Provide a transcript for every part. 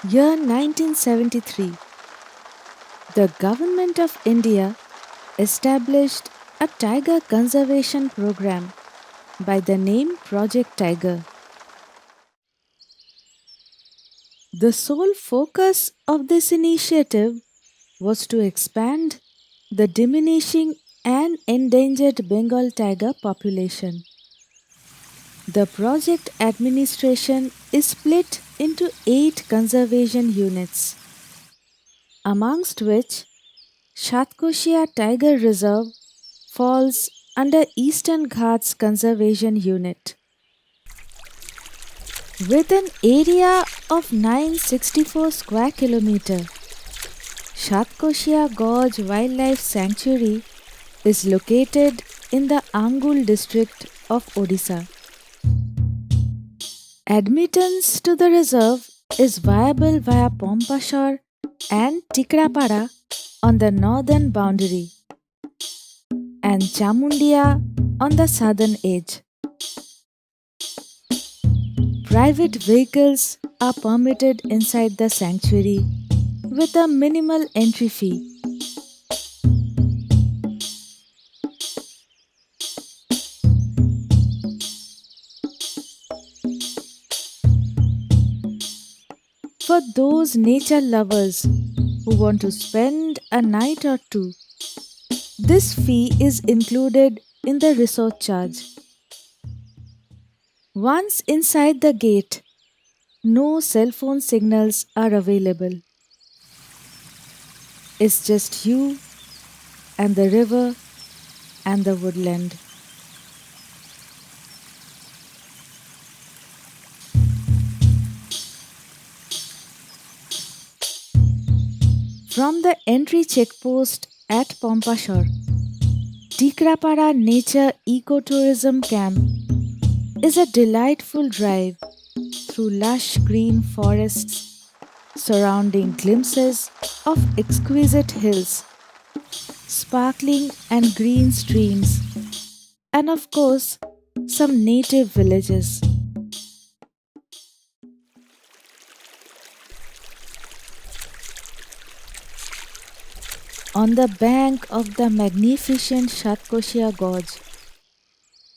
Year 1973, the Government of India established a tiger conservation program by the name Project Tiger. The sole focus of this initiative was to expand the diminishing and endangered Bengal tiger population. The project administration is split into 8 conservation units, amongst which Satkosia Tiger Reserve falls under Eastern Ghats Conservation Unit. With an area of 964 square kilometer, Satkosia Gorge Wildlife Sanctuary is located in the Angul district of Odisha. Admittance to the reserve is viable via Pompashore and Tikrapara on the northern boundary and Chamundia on the southern edge. Private vehicles are permitted inside the sanctuary with a minimal entry fee. For those nature lovers who want to spend a night or two, this fee is included in the resort charge. Once inside the gate, no cell phone signals are available. It's just you and the river and the woodland. From the entry checkpost at Pompashore, Tikrapara Nature Ecotourism Camp is a delightful drive through lush green forests surrounding glimpses of exquisite hills, sparkling and green streams, and of course, some native villages. On the bank of the magnificent Satkosia Gorge,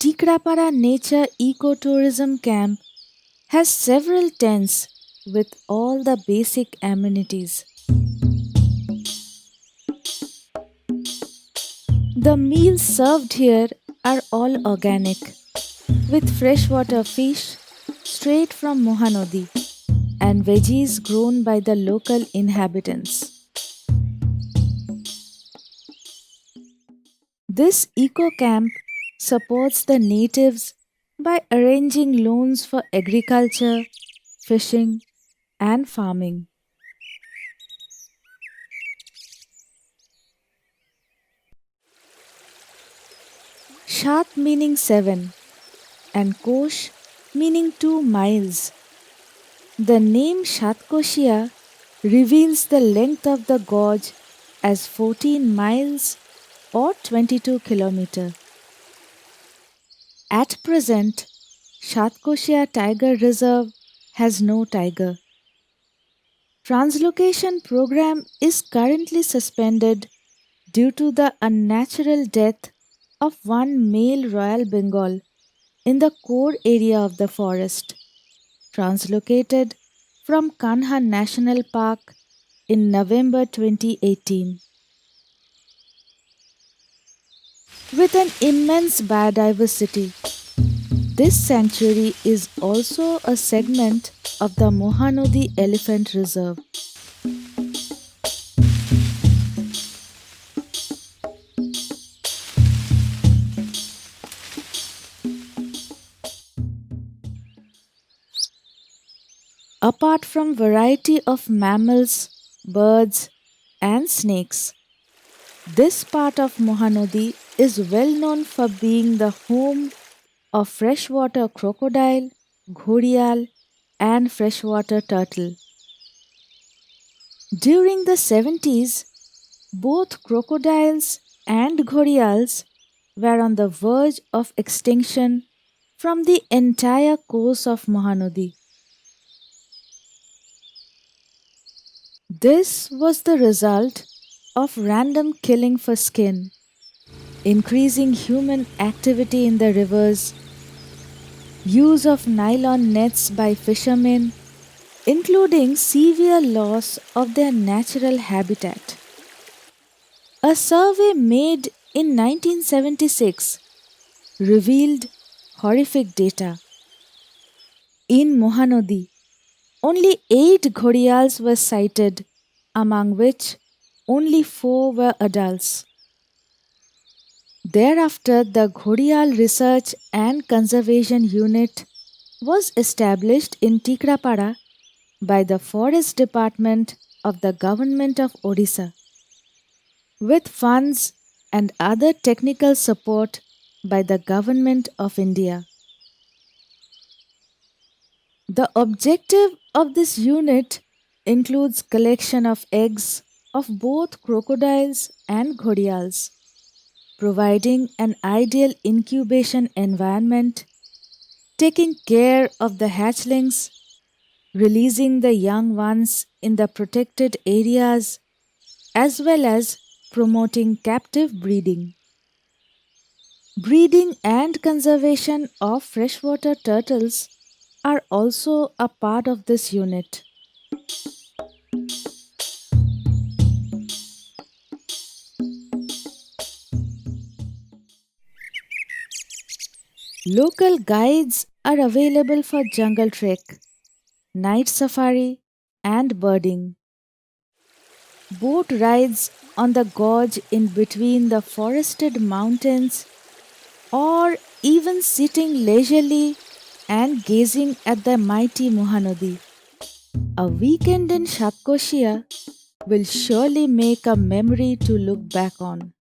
Tikrapara Nature Ecotourism Camp has several tents with all the basic amenities. The meals served here are all organic, with freshwater fish straight from Mahanadi and veggies grown by the local inhabitants. This eco camp supports the natives by arranging loans for agriculture, fishing, and farming. Shat meaning 7 and Kosh meaning 2 miles. The name Satkosia reveals the length of the gorge as 14 miles or 22 kilometers. At present, Satkosia Tiger Reserve has no tiger. Translocation program is currently suspended due to the unnatural death of one male Royal Bengal in the core area of the forest, translocated from Kanha National Park in November 2018. With an immense biodiversity, this sanctuary is also a segment of the Mahanadi Elephant Reserve. Apart from variety of mammals, birds and snakes, this part of Mahanadi is well known for being the home of freshwater crocodile, gharial and freshwater turtle. During the 70s, both crocodiles and gharials were on the verge of extinction from the entire course of Mahanadi. This was the result of random killing for skin, increasing human activity in the rivers, use of nylon nets by fishermen, including severe loss of their natural habitat. A survey made in 1976 revealed horrific data. In Mahanadi, only 8 gharials were sighted, among which only 4 were adults. Thereafter, the Gharial Research and Conservation Unit was established in Tikrapara by the Forest Department of the Government of Odisha, with funds and other technical support by the Government of India. The objective of this unit includes collection of eggs of both crocodiles and gharials, providing an ideal incubation environment, taking care of the hatchlings, releasing the young ones in the protected areas, as well as promoting captive breeding. Breeding and conservation of freshwater turtles are also a part of this unit. Local guides are available for jungle trek, night safari, and birding. Boat rides on the gorge in between the forested mountains, or even sitting leisurely and gazing at the mighty Mahanadi. A weekend in Satkosia will surely make a memory to look back on.